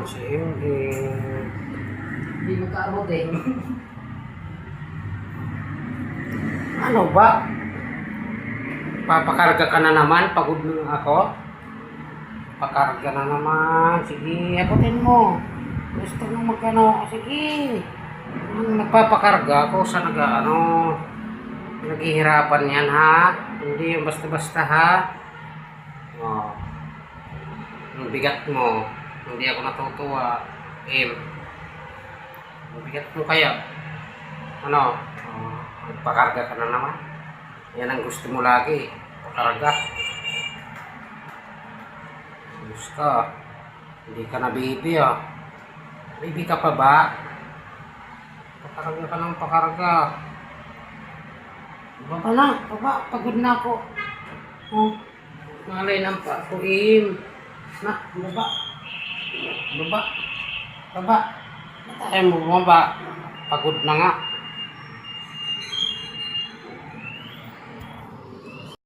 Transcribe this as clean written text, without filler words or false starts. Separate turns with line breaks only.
si Ingrid.
Hindi magkaabot eh.
Ano ba? Papakarga ka na naman, pagod na ako. Pakarga na naman. Sige, abutin mo. Gusto mo magkano? Sige. Nagpapakarga ako sa naghihirapan yan ha. Hindi yung basta-basta ha. Oh. Yung bigat mo. Hindi ako natutuwa. Yung bigat mo kaya. Ano? Oh, nagpakarga ka na naman. Yan ang gusto mo lagi. Pakarga. Ayos ka. Hindi ka na baby ah. Baby ka pa ba? Pakarga ka ng pakarga. Baba na. Baba. Pagod na ako. Oh. Malay ng pakuim. Na. Baba. Baba. Baba. Tayo mo bumaba. Pagod na nga.